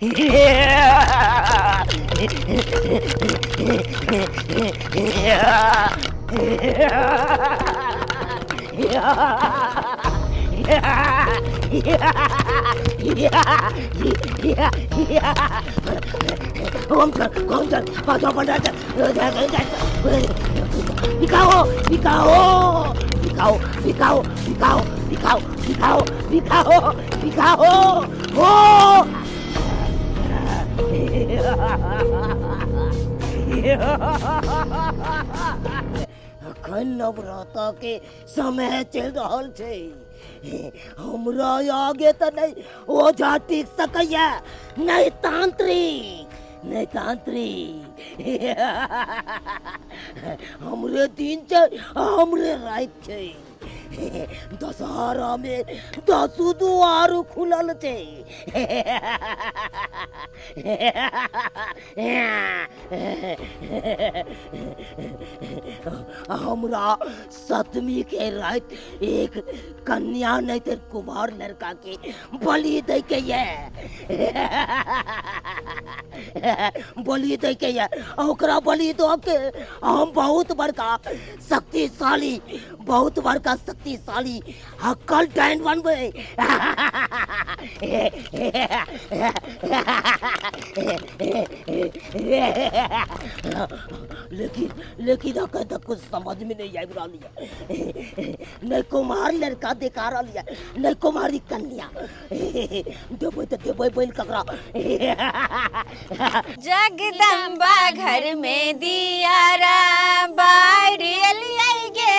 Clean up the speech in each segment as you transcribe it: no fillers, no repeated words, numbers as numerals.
दिखाओ दिखाओ दिखाओ दिखाओ दिखाओ दिखाओ दिखाओ दिखाओ दिखाओ हो अखन नवरात्र के समय चल रहल छै, हमरा आगे तो नहीं ओझा टिक सकैया, नहीं तांत्रिक नहीं तांत्रिक। हमरे दिन छै, हमरे रात छै। दशहरा में 10 द्वार खुलल छै। हमरा सतमी के रात एक कन्या नहीं तो कुमार लड़का के बलि दे के ये बलि दे के ये ओकरा बलि दो के हम बहुत बड़का शक्तिशाली हक्कल डाइन बनबे। लेकिन अगर तक कुछ समझ में नहीं आई रहा लिया, नहीं कुमार लड़का देखा रहा लिया, नहीं कुमारी कन्या देवे तो देवे बोल ककरा। जगदम्बा घर में दियारा बारी गे,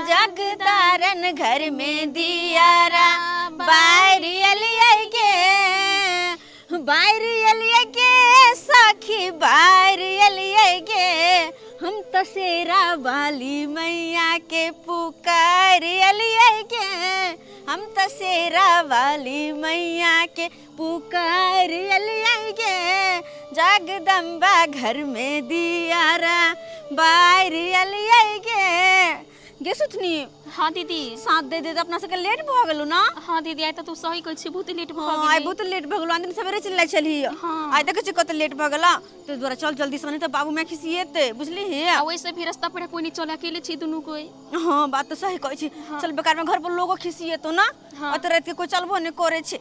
जगदारन घर में दियारा बारी गे, बारी गे सखी बारी गे, हम तो शेरा वाली मैया के पुकार गे, हम तो शेरा वाली मैया के पुकार गे, जगदम्बा घर में दियारा बारी गे। गे सुथनी। हाँ दीदी। साथ दे दे अपना सबके लेट भ गेलु ना। हाँ दीदी आइ तू सही कहै छी, बहुत लेट भ गेलै। हां आइ बहुत लेट भ गेलु, आन दिन सवेरे चिल्लाई छली। हाँ। आइ देख छी कत लेट भ गेला, तो द्वारा चल जल्दी से, नहीं तो बाबू मैं खिसिएते बुझली है। आ वैसे भी रास्ता पर कोई नहीं चले, अकेले छी दुनु कोई। हां बात तो सही कहै छी। चल बेकार में घर पर लोगो खिसिएतो ना। अत रात के कोई चलबो नहीं करे छे।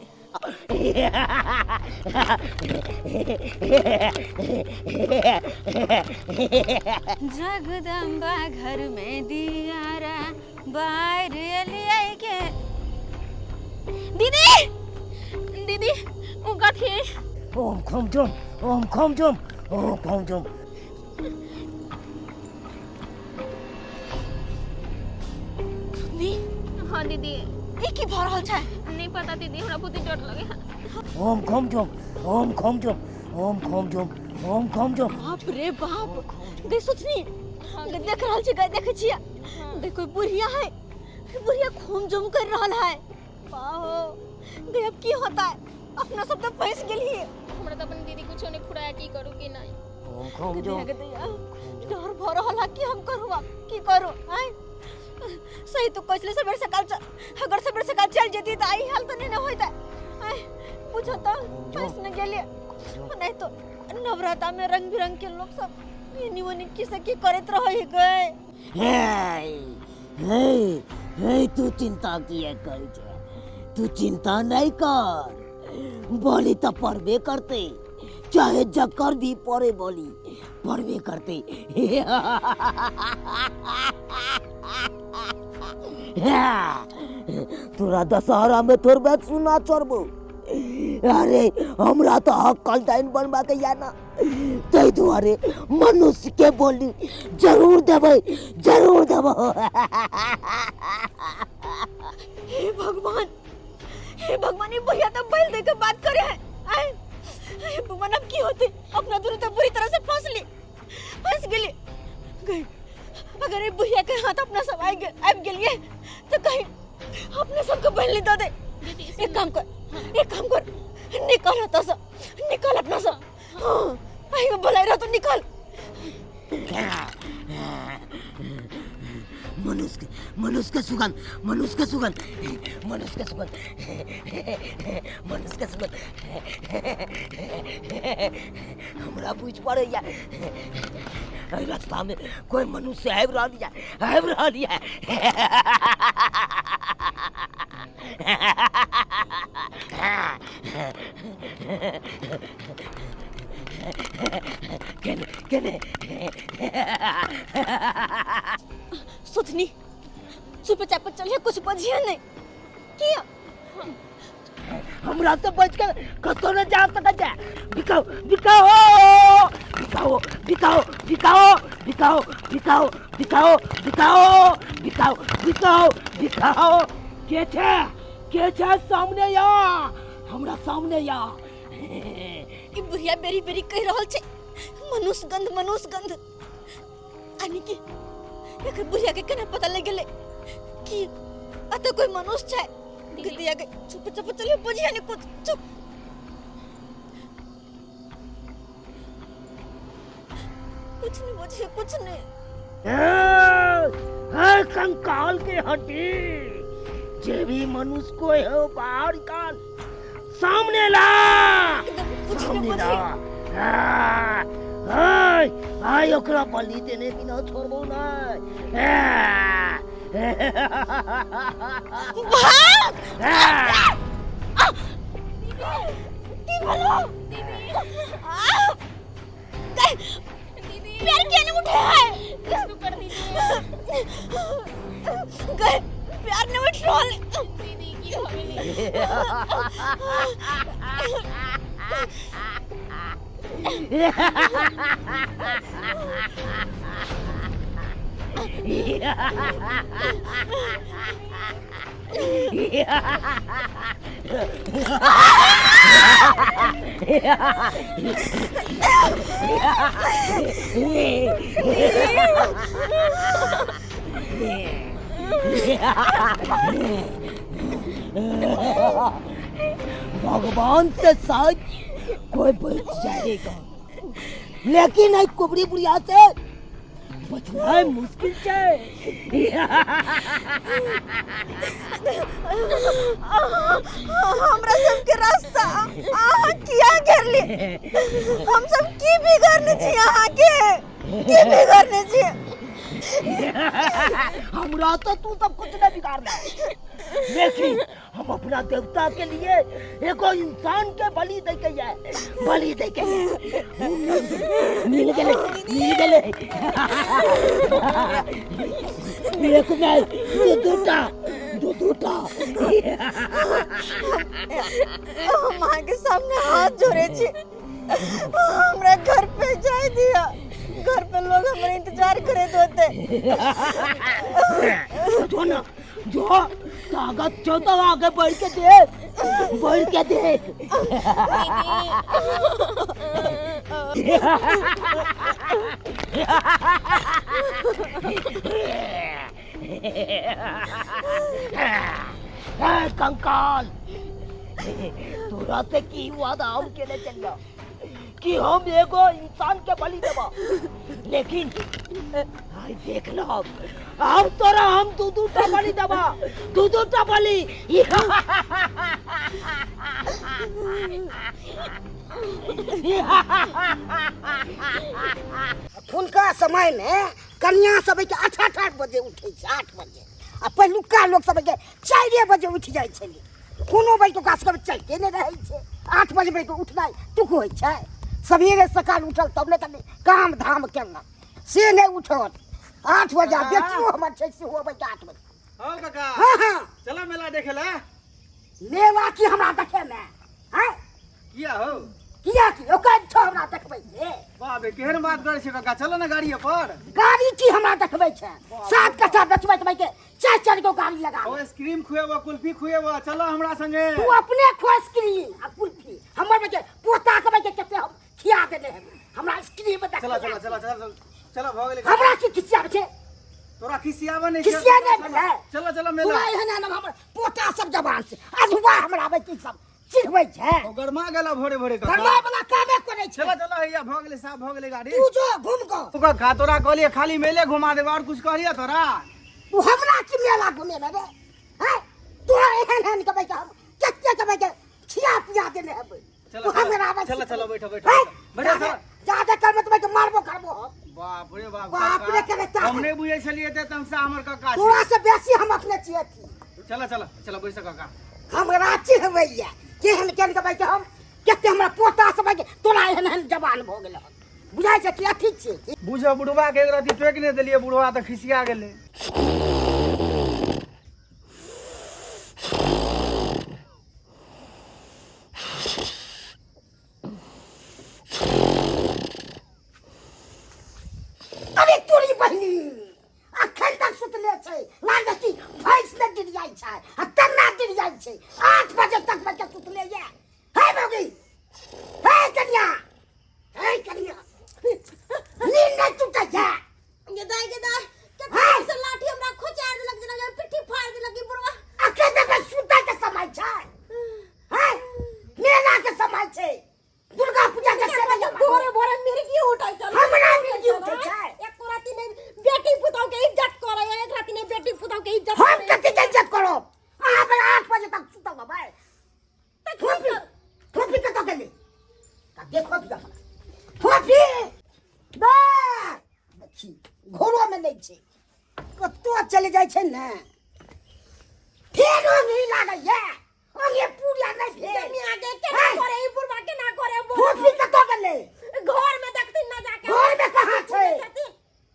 जगदम्बा घर में दियारा बारी गे। दीदी दीदी उ कथी? ओम खम जुम ओम खम जुम ओम खम जुम। दी हाँ दीदी। ई की भ रहल छै? नहीं पता दीदी, हमरा बहुत डर लगे। ओम खम जुम ओम खम जुम ओम खम जुम ओम खम जुम। बाप रे बाप, गई सोचनी देख रहल छी, गई देखे छिया गई कोई बुढ़िया है, बुढ़िया खून जुम कर रहल है। बाहो गई अब की होता है, अपना सब तो फंस गेली। हमरा तो अपन दीदी कुछो नहीं फुराया, की करू की नहीं। ओम खम जुम डर भ रहल है, की हम करू अब की करू? हैं सही तो कहले सवेरे सकाल चल, अगर सवेरे सकाल चल जेती त आई हाल तो नहीं न होता। हैं पूछो तो फंस न गेली, नहीं तो नवरात्रा में रंग बिरंग के लोग सब निवनी किसे की करत रहे गए। हे तू चिंता किए कर छे, तू चिंता नहीं कर, बोली तो पढ़बे करते, चाहे जकर भी पढ़े बोली पढ़बे करते। तोरा दशहरा में थोड़बे सुना चढ़बो। अरे हमरा तो हक्कल डाइन बनबा के या ना, तै दुआरे मनुष्य के बोली जरूर देबै जरूर देबो। हे भगवान ये भैया तो बैल दे के बात करे है। हे भगवान अब की होते, अपना दोनों तो बुरी तरह से फंस गेली। गई अगर ये भैया के हाथ अपना सब आब गेलिए तो कहीं अपने सबको बैल दे दे। एक काम कर निकल तो सब निकल अपना सब। आई बुलाई रहा तो निकल। मनुष्य के सुगंध मनुष्य के सुगंध मनुष्य के सुगंध मनुष्य के सुगंध हमरा पूछ पड़े या रास्ता में कोई मनुष्य आबि रहल या केने सुथनी चुपचाप चलिए, कुछ बजिए नहीं किया। हमरा से बच कर कतो न जा सकत है। बिकाओ बिकाओ बिकाओ बिकाओ बिकाओ बिकाओ बिकाओ बिकाओ बिकाओ बिकाओ बिकाओ बिकाओ के छे सामने या हमरा सामने या ई बुढ़िया बेरी बेरी कह रहल छे मनुष्य गंध आनी की एक बुढ़िया के केना पता लग गेले कि अत कोई मनुष्य छे। दिया के चुप चलिए, बुझिया नहीं कुछ चुप। कुछ नहीं है कंकाल के हड्डी जे भी मनुष्य को है बाहर निकाल, सामने ला सामने ला। आय ओकरा बलि देने की ना छोड़बो ना। पैर क्यों नहीं उठे है? इसको कर दीजिए प्यार नहीं उठ रहा दीदी की हवेली। भगवान से शायद कोई बच जाएगा, लेकिन एक कुबरी बुढ़िया से बचना मुश्किल है। हमरा सबके रास्ता आहा किया घेर ली। हम सब की बिगड़ने छी, आहा के की बिगड़ने छी। हमरा तो तू सब कुछ नहीं बिगाड़ना, लेकिन हम अपना देवता के लिए एगो इंसान के बलि दे के मिल गए एक नहीं दूटा हम मां के सामने हाथ जोड़े छी, हमरा घर पे जाए दिया। घर पे लोग हमारे इंतजार करे होते। जो कागज जो तो आगे बढ़ के देख कंकाल तोरा से की वादा हम केने चलिया कि हम एगो इंसान के बलि देबा, लेकिन आई देख लो अब तोरा हम दूटा बलि देबा, दूटा बलि। हुनका समय में कन्या सब के 8 बजे उठे छै, 8 बजे आ पहिलुका लोग सब के 4 बजे उठ जाय छले। कोनो भाई तो गाछ के चलते नहीं रहे छै, 8 बजे भाई तो उठनाइ टुक होय छै। सवेरे सकाल उठल तब ने तनी काम धाम केना से नहीं उठत। 8 बजे बेटियो हमर छै से होबै 8 बजे। हां काका, हां चला मेला देखे ला। लेवा की हमरा देखे में हैं किया हो? किया की ओकर छ हमरा देखबै छै। वाह बे केहन बात करे छै काका, चलो ना गाड़ी पर। गाड़ी की हमरा देखबै छै, 7 कट्ठा बेचबै त के 4 गो गाड़ी लगा। ओ आइसक्रीम खुएबो, कुल्फी खुएबो, चलो हमरा संगे। तू अपने खोस क्रीम आ कुल्फी हमर बच्चे पोता के बच्चे केते हम खिया देले हम। हमरा आइसक्रीम देख। चलो भ गेलै। हमरा की खिसिया छै? तोरा खिसियाबे नहीं खिसिया नहीं भेलै। चलो मेला। तोरा एहन हमर पोता सब जवान से अधुआ हमरा बच्चे सब चिढ़बै छै। ओ गरमा गेला भोरे काका। गरमा वाला कामे करे छै। चलो हैया भ गेलै, साफ भ गेलै गाड़ी। तू जो घूम को तू का तोरा कहलिए खाली मेले घुमा देबा और कुछ कहलिए तोरा? तू हमरा की मेला घूमे में रे हैं तू एहन के भाई हम कत्ते के भाई खिया पिया देने हबे तू हमरा आवाज चलो चलो बैठो बैठो बैठो चलो ज्यादा करबे तो भाई मारबो करबो बाप रे बाप बाप रे के बेटा हमने बुझे छलिए त तमसा हमर काका तोरा से बेसी हम अपने छिए थी चलो चलो चलो बैठ काका हमरा चिढ़वैया केहन केहन के भाई हम कते हमरा पोता सब भाई तोरा एहन जवान भ गेल बुझाय छै कि अथी छै बुझो बुढ़वा के एक राती टोक ने देलिए बुढ़वा त खिसिया गेले अरे तोरी बहनी अखन तक सुतले छै लागे कि भैंस ने गिर जाय छै आ तना गिर जाय छै 8 बजे तक बच्चा सुतले ये हे भौगी हे कन्या नींद नहीं टूटा है गदाई के हाँ। से लाठी हमरा खोचार लग जला पिट्ठी फाड़ दे लगी बुढ़वा अखन तक सुता के समय छै हैं मेला के समय छै दुर्गा पूजा के समय भोरे भोरे मेरे की उठाई चल हमरा मिर्गी उठै छै एक तो राती में बेटी पुतौ के इज्जत करे एक राती में बेटी पुतौ के इज्जत हम कते के इज्जत करो अहाँ पर 8 बजे तक सुता भाई थोपी के तो गेली का देखो दिया थोपी बा देखी घोरो में नहीं छै कतो चले जाय छै ने फेरो नहीं लागे ये और ये पूरा नहीं भेल मी आगे के ना करे ई बुढ़वा के ना करे थोपी के तो गेली घर में देखती ना जाके घर में कहां छै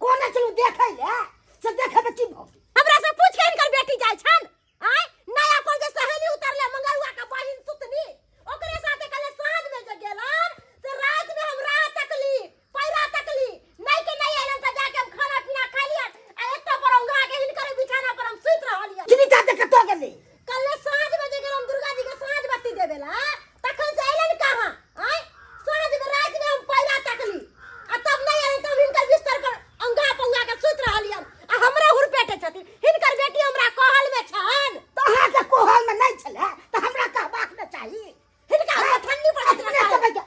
कोने चलू देखै ले से देखे में की भ हमरा से पूछ के इनकर बेटी जाय छन आय नया कोई के सहेली उतरले मंगलवा का बहिन सुतनी ओकरे साथे कले साँझ में जे गेलन से रात में हम रात तकली पैरा तकली नहीं के नहीं एलन त जाके हम खाना पीना खा लिया आ एक तो पर उंगा के इनकर बिछाना पर हम सुत रहलिया चिनिता देख तो गेली कल साँझ में जे गेलन दुर्गा जी के साँझ बत्ती देवेला तखन से एलन कहां आय साँझ में रात में हम पैरा तकली आ तब नहीं एलन तब इनकर बिस्तर पर अंगा पंगा के सुत रहलिया आ हमरा हुर पेटे छथि हिनकर बेटी हमरा कहल में छन तोहा के कोहल में नहीं छले त हमरा कहबाक न चाही हिनका हमरा ठंडी पड़त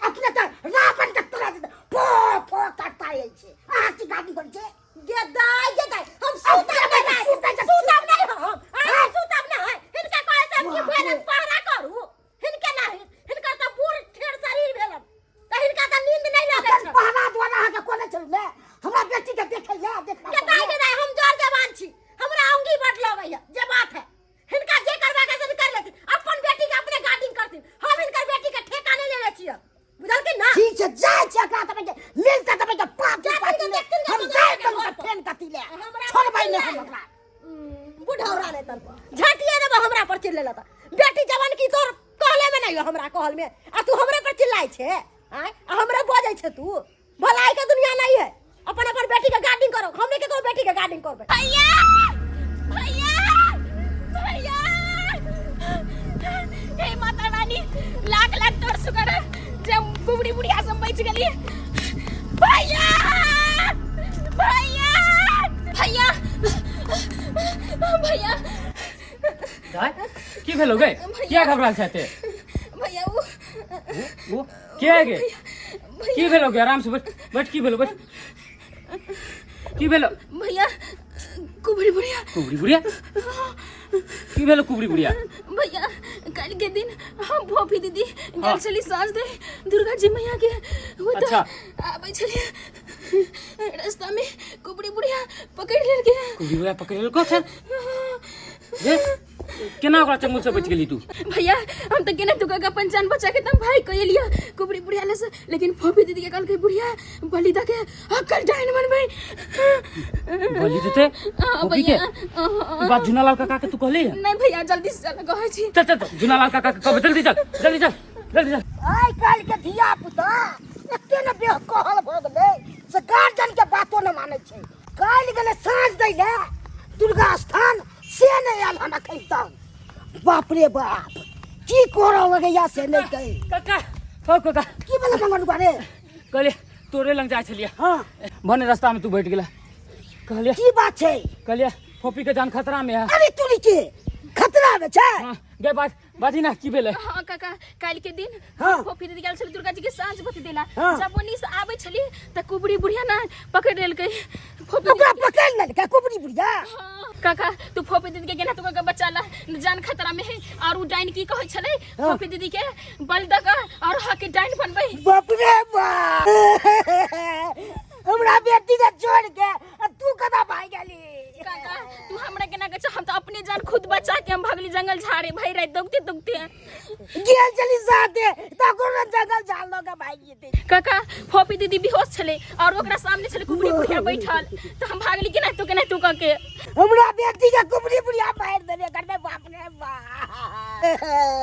अपने तो रावण के तोरा फो फो करता है छे आ की गाड़ी कर छे गेदाई हम सुतब नहीं सुतब नहीं हम आ सुतब नहीं हिनका कहे से हम की भेल पहरा करू हिनका नहीं हिनका त पूर ठेर शरीर भेल त हिनका त नींद नहीं लागे अपन छै पहरा द्वारा के कोने चल ले हमरा बेटी के देखे ले देखना गेदाई हम जोर जवान छी हमरा अंगी बट लगैया जे बात है हिनका जे करबा के से कर लेती अपन बेटी के अपने गार्डिंग करती हम हिनकर बेटी के ठेका नहीं लेले छियै बुझल कि ना ठीक छै जाय छै एकरा तब के मिलता तब के पार्टी पार्टी ले हम जाय तब के फेन कती ले छोड़बै नहीं हम ओकरा बुढ़ौरा ने तन झटिया देब हमरा पर चिल्ले लता बेटी जवान की तोर कहले में नहीं हमरा कहल में आ तू हमरे पर चिल्लाय छे आय आ हमरे बजै छे तू भलाई के दुनिया नहीं है अपन अपन बेटी के गार्डिंग करो हमने के को बेटी के गार्डिंग करबे भैया भैया भैया हे माता रानी लाख लाख तोर शुक्र है जब बुबड़ी बुढ़िया सब बच गेली भैया भैया भैया भैया की भेलो गे क्या घबराल छते भैया वो क्या है गे की भेलो गे आराम से बैठ की भेलो बैठ की भेलो भैया कुबड़ी बुढ़िया की भेलो कुबड़ी बुढ़िया भैया कल के दिन हम भोपी दीदी गल चली साँझ दे दुर्गा जी मैया के वो तो अच्छा। आबै छलिए रास्ता में कुबड़ी बुढ़िया पकड़ लेल के कुबड़ी बुढ़िया पकड़ लेलको छै ये केना ओकरा चंगुल से बच गेली तू भैया हम तो केना तुका का पंचान बचा के तम भाई कह लिया कुबड़ी बुढ़िया ले से लेकिन भोपी दीदी के कल के बुढ़िया बलिदा के अकल डाइन बनबै बोली देते ओपी के ई बात जुनालाल काका के तू कहले नहीं भैया जल्दी से चल कहै छी चल जुनालाल काका के कहबे जल्दी चल आइ काल के धिया पुता एते न बेह कहल भ गेलै से गार्जियन के बातो न मानै छै काल गेले साँझ दै ले दुर्गा स्थान से नहीं आयल हम एखन तक बाप रे बाप की करऽ लगैया से नहीं कही काका हो काका की भेलै मंगन बारे कहले तोरे लंग जाय छलिए हाँ भने रास्ता में तू बैठ गेला कहलिए की बात छै कहलिए फोपी के जान खतरा में है अरे तू के खतरा में छै हाँ गे बाजी ना की भेले हाँ काका काल के दिन हाँ। फोपी दीदी गेल छली दुर्गा जी के साँझ बत्ती देला हाँ। जब ओनी से आबै छली त कुबड़ी बुढ़िया ना पकड़ लेल के ओकरा पकड़ ले का कुबरी बुढ़िया। काका तू फोफी दीदी के गेना तू का बच्चा ला जान खतरा में है और उ डाइन की कहै छले फोफी दीदी के बल दक और हके डाइन बनबै। बाप रे बाप हमरा बेटी के छोड़ के तू कदा भाग गेली। काका तू हमरा केना के हम तो अपने जान खुद बचा के हम भागली जंगल झाड़े भई रात दुखते दुखते गेल चली साथे तकोर जंगल झाड़ लग भाग जेते। काका फोफी दीदी बेहोश छले और ओकरा सामने छले कुबरी बुढ़िया बैठल तो हम भागली केना तू के हमरा बेटी के कुबरी बुढ़िया मार देने घर में। बाप रे बाप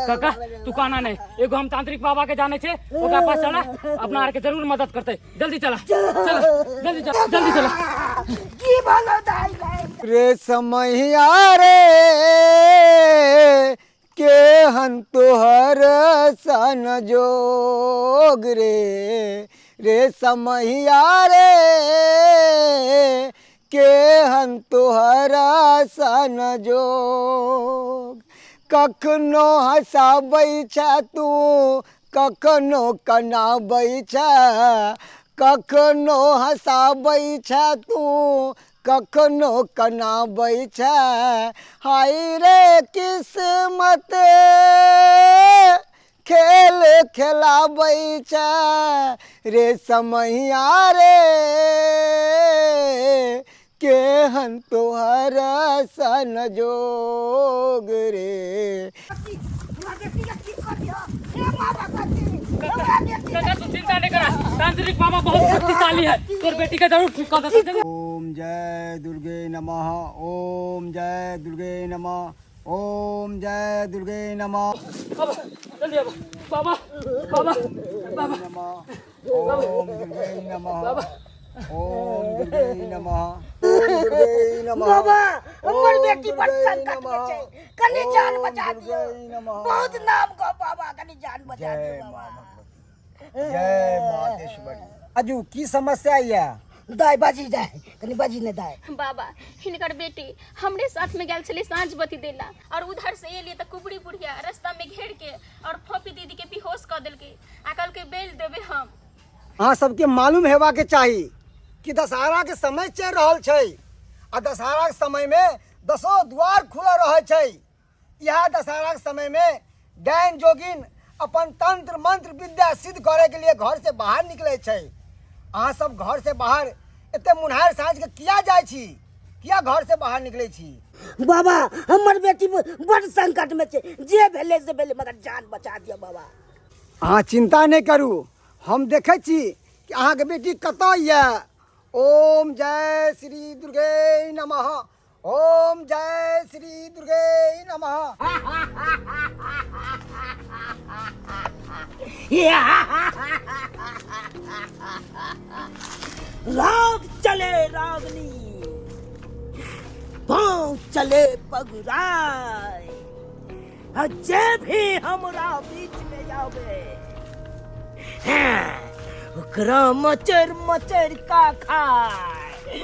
काका तू कहना नहीं, एगो हम तांत्रिक बाबा के जाने छे, ओकरा पास चला, अपना आर के जरूर मदद करते। जल्दी चला चला जल्दी चला। की भलो दाई गए रे समैया रे के हन तोहर सन जोग रे समैया रे के हन तोहर सन जोग। कखनो हंसाबै छ तू कखनो कनाबै छ, कखनो हंसाबै छ तू कखनो कनाबै छ। हाय रे किस्मत खेल खेलाबै छ रे समैया रे केहन तोहर सन जोग रे। काका तू चिंता नहीं करा, तांत्रिक बाबा बहुत शक्तिशाली है, तोर बेटी का जरूर ठीक कर देते। ओम जय दुर्गे नमः, ओम जय दुर्गे नमः, ओम जय दुर्गे नमः। बाबा जल्दी आओ बाबा बाबा बाबा ओम दुर्गे नमः, ओम दुर्गे नमः, ओम दुर्गे नमः। बाबा हमर बेटी बड़ संकट में छै, कनी जान बचा दियो। बहुत नाम को बाबा कनी जान बचा दियो बाबा। जय मातेश्वरी। अजू की समस्या है? दाई बाजी जाए कनी बाजी ने दाई। बाबा हिनकर बेटी हमरे साथ में गेल छले सांझ बत्ती देला और उधर से एलिए त कुबड़ी बुढ़िया रास्ता में घेर के और फोफी दीदी के बेहोश कर देलके। अकल के बेल देबे हम। हाँ सबके मालूम हेबा के चाही कि दशहरा के समय चल रहा छै आ दशहरा के समय में 10 द्वार खुला रहे छै। यह दशहरा के समय में डायन जोगिन अपन तंत्र मंत्र विद्या सिद्ध करे के लिए घर से बाहर निकले छै। अहाँ सब घर से बाहर एते मुन्हार साँझ के किया जाय छी, किया घर से बाहर निकले छी? बाबा हमर बेटी बड़ संकट में छै, जे भेले से भेले मगर जान बचा दियो बाबा। अहाँ चिंता नहीं करू, हम देखे छी कि अहाँ के बेटी कतऽ ये। ओम जय श्री दुर्गे नमः, ओम जय श्री दुर्गे नमः। राग चले रागनी, पाँव चले पगुराय, जे भी हमरा बीच में आवे ओकरा मचर मचर का खाए।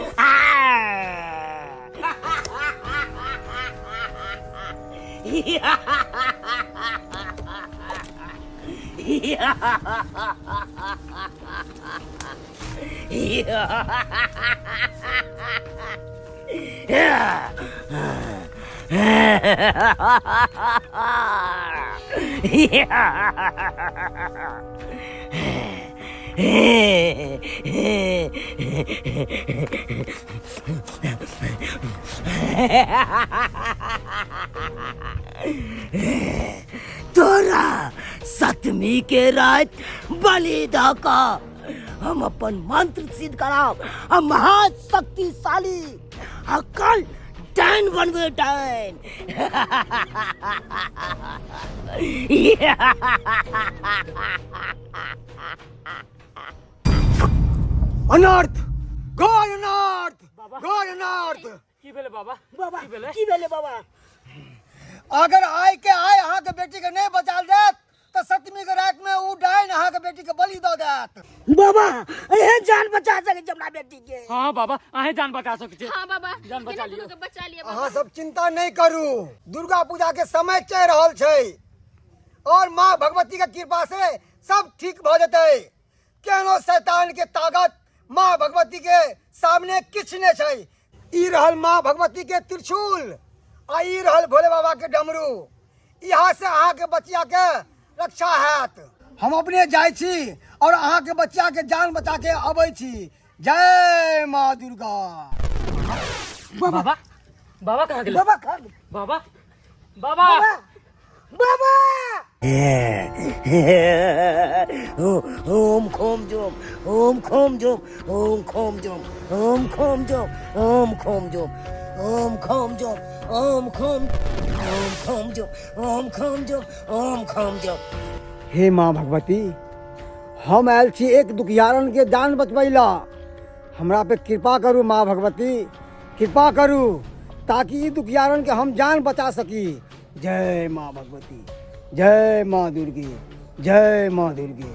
तोरा सतमी के रात बलि धका हम अपन मंत्र सिद्ध कराब। हम महाशक्तिशाली अकल डायन बनबे डायन। अनर्थ गॉड, अनर्थ गॉड, अनर्थ। की भेले बाबा? बाबा की भेले? की भेले बाबा? अगर आय के आय अहाँ के बेटी के नहीं बचाल जात तो सतमी के रात में उ डायन अहाँ के बेटी के बलि दो देत। बाबा एहन जान बचा सके हमरा बेटी के। हाँ बाबा आहे जान बचा सके छे। हाँ बाबा जान बचा केना लियो। दुनू के बचा लिया अहाँ बाबा। सब चिंता नहीं करू, दुर्गा पूजा के समय चल रहा छै और माँ भगवती के कृपा से सब ठीक भ जते। केनो शैतान के ताकत माँ भगवती के सामने किछ नहीं छै। ई रहल माँ भगवती के त्रिशूल आ ई रहल भोले बाबा के डमरू। यहाँ से अहाँ के बचिया के रक्षा हैत। हम अपने जाय छी और अहाँ के बच्चा के जान बचा के अबै छी। जय माँ दुर्गा। बाबा बाबा कहाँ गेल? बाबा खा गेल। बाबा बाबा बाबा ओम खोम जोम ओम खोम जोम ओम खोम जोम ओम खोम जोम ओम खोम जोम ओम खोम जोम ओम खोम जोम ओम खोम जोम ओम खोम जोम। हे माँ भगवती, हम आयल छी एक दुखियारन के जान बचबैला। हमरा पे कृपा करू माँ भगवती, कृपा करू ताकि ई दुखियारन के हम जान बचा सकी। जय माँ भगवती, जय माँ दुर्गे, जय माँ दुर्गे।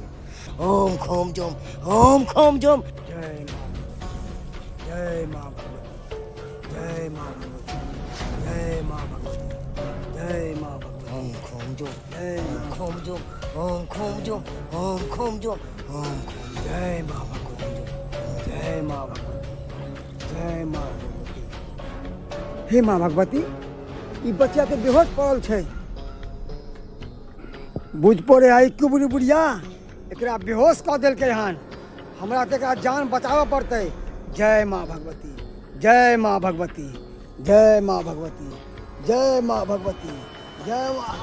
ओम खोम जोम ओम खोम जोम। जय माँ, जय माँ भगवती, जय माँ भगवती, जय माँ भगवती, जय माँ भगवती। ओम खोम जोम जय माँ, खोम जोम ओम खोम जोम ओम खोम जोम ओम खोम। जय माँ भगवती, जय माँ भगवती, जय माँ भगवती। हे माँ भगवती, ई बच्चा तो बेहोश पड़ल छै। बुझ पड़े आई कुबरी बुढ़िया एकरा बेहोश कऽ देलकै हन। हमरा तऽ एकरा जान बचाबऽ पड़तै। जय माँ भगवती, जय माँ भगवती, जय माँ भगवती, जय माँ भगवती, जय माँ।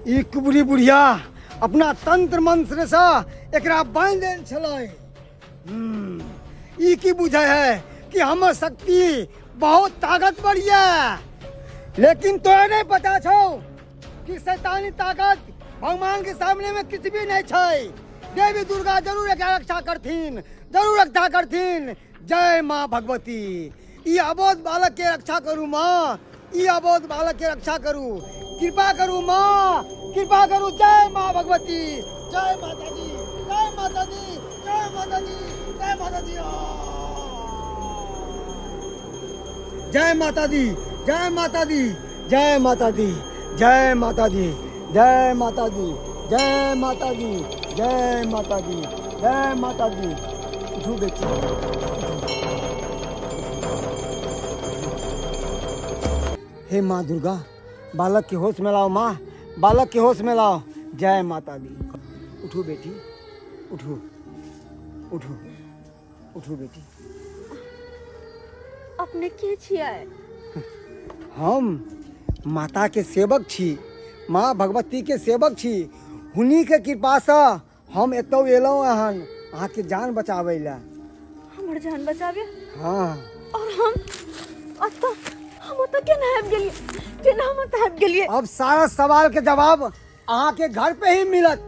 ई कुबरी बुढ़िया अपना तंत्र मंत्र से एकरा बांध देल छलै। ई की बुझे है कि हमर शक्ति बहुत ताकतवर ये, लेकिन तोरा नहीं पता छौ कि शैतानी ताकत भगवान के सामने में कुछ भी नहीं छै। देवी दुर्गा जरूर एकरा रक्षा करथिन, जरूर रक्षा करथिन। जय माँ भगवती, ई अबोध बालक के रक्षा करू माँ, ई अबोध बालक के रक्षा करू, कृपा करू माँ, कृपा करू। जय माँ भगवती, जय माता दी, जय माता दी, जय माता दी, जय माता दी। जय माता दी, जय माता दी, जय माता दी, जय माता दी, जय माता दी, जय माता दी, जय माता दी, जय माता दी। उठू बेटी, हे माँ दुर्गा, बालक के होश में लाओ माँ, बालक के होश में लाओ। जय माता दी। उठो बेटी, उठो, उठो, उठो बेटी। अपने के छियै? हम माता के सेवक छी, माँ भगवती के सेवक छी। हुनी के कृपा से हम एतौ एलहुँ हन अहाँ के जान बचाबै ला। हमर जान बचाबे? हाँ। और हम केना आबि गेलियै? केना हम एतऽ आबि गेलियै? अब सारा सवाल के जवाब अहाँ के घर पे ही मिलत।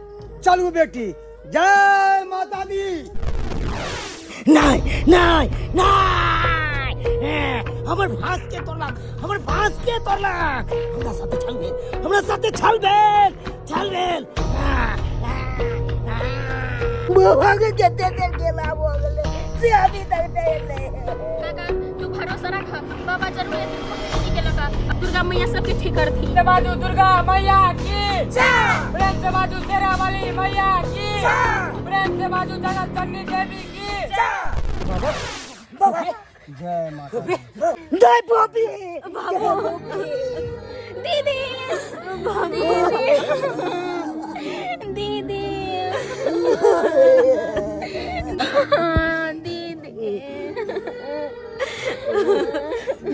चलू बेटी। जय माता दी। नहीं नहीं नहीं, हमर फांस के तोड़लक, हमर फांस के तोड़लक। हमरा साथे छल भेल, हमरा साथे छल भेल, छल भेल। बाबा के कते देर गेला हो गेले से अभी तक नहीं एले। काका तू भरोसा रख, बाबा जरूर एथिन के लगा। दुर्गा मैया सबके ठीक करथी। बाजू दुर्गा मैया की जय, प्रेम से बाजू शेरा वाली मैया की जय, प्रेम से बाजू जगत जननी देवी की जय। बाबा जय माता दी। जय भाभी, बाबू, दीदी, दीदी,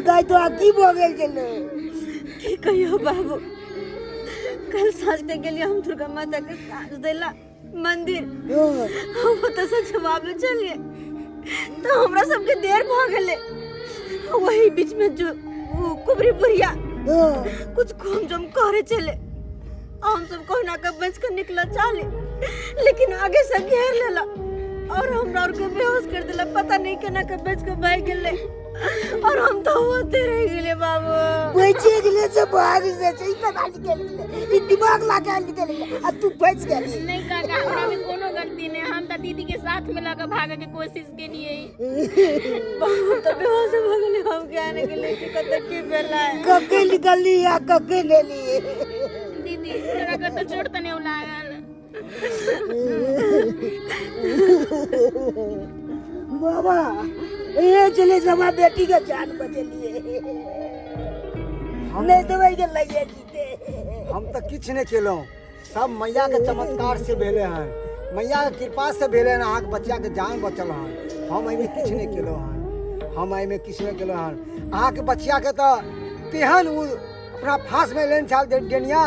गाय तो आकी भो गेल छलै। की कहियो बाबू, कल साँझ के गेलियै हम दुर्गा माता के साँझ देला मंदिर। हम ओतऽ से जवाब में चलिए तो हमरा सबके देर भ गेले। वही बीच में जो वो कुबरी बुढ़िया कुछ घूम जम करे चले, हम सब कोहना के बच के निकला चाले, लेकिन आगे से घेर लेला और हमरा और के बेहोश कर देला। पता नहीं केना के बच के भाग गेले और हम तो होते रह गेले बाबू। बचे गेले से भाग से छै, पता नहीं गेले, ई दिमाग लगा के गेले आ तू बच गेली। नहीं काका, हमरा में कोनो गलती नहीं, हम लगता दीदी के साथ में लगा भागे के कोशिश के लिए। भगवान तो बेहोश हो गए हम के आने के लिए कत की बेला है। कके निकली या कके ले लिए दीदी तेरा का तो चोट तने लागल। बाबा ये चले जमा बेटी का जान बचे लिए नहीं तो भाई के लगे जीते। हम तो किछ नहीं केलो, सब मैया के चमत्कार से भेले हैं, मैया के कृपा से भेले हैं। अहाँ के बच्चा के जान बचल हैं, हम एहिमे किछ नहीं केलो हैं, हम एहिमे किछ नहीं केलो हैं। अहाँ के बच्चा के तो तेहन उ अपना फांस में लेन छाल डेनिया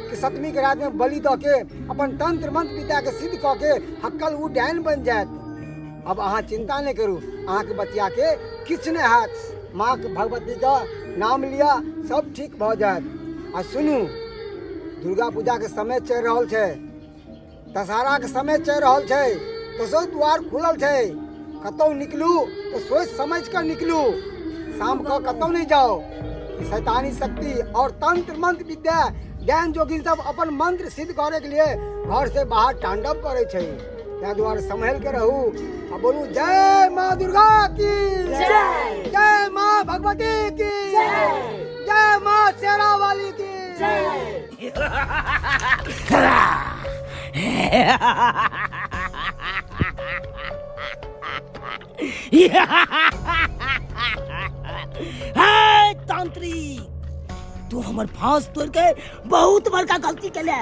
कि सतमी के रात में बलि दऽ के अपन तंत्र मंत्र विद्या के सिद्ध कऽ के हक्कल उ डायन बन जायत। अब अहाँ चिंता नहीं करू, अहाँ के बच्चा के किछ नहीं हैत। माँ के भगवती का नाम लिया सब ठीक भ जायत। आ सुनू, दुर्गा पूजा के समय चल रहल छै, दशहरा के समय चल रहल छै, दसो द्वार खुलल छै। कतौ निकलू तो सोच समझ कर निकलू, शाम को कतौ नहीं जाओ। शैतानी शक्ति और तंत्र मंत्र विद्या ज्ञान जोगिन सब अपन मंत्र सिद्ध करे के लिए घर से बाहर तांडव करे छै। त्या द्वारे संभल के रहू आ बोलू जय माँ दुर्गा की जय, जय माँ भगवती की जय, जय माँ शेरा वाली की जय। हे तांत्रिक, तू हमर फांस तोड़ के बहुत बड़का गलती केले,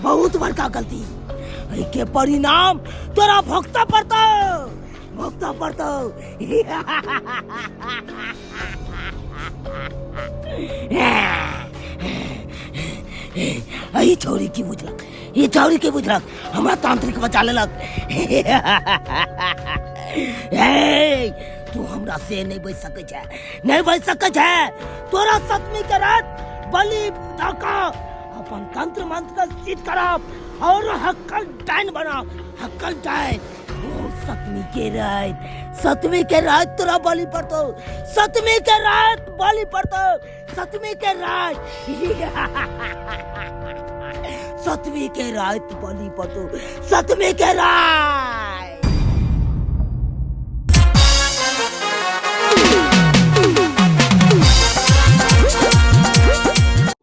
बहुत बड़का गलती। एहि के परिणाम तोरा भुगता पड़तो, भुगता पड़तो। यही छौरी की बुझलक, ये छौरी की बुझलक, हमरा तांत्रिक बचा लेलक। तू हमरा से नहीं बच सकै छै, नहीं बच सकै छै। तोरा सतमी के रात बलि दऽ कऽ अपन तंत्र मंत्र के सिद्ध करब और हक्कल डायन बनाब, हक्कल डायन। सतमी के रात तोरा बलि पड़तो, सतमी के रात बलि पड़तो, सतमी के रात सतमी के रात बलि पड़तो, सतमी के रात।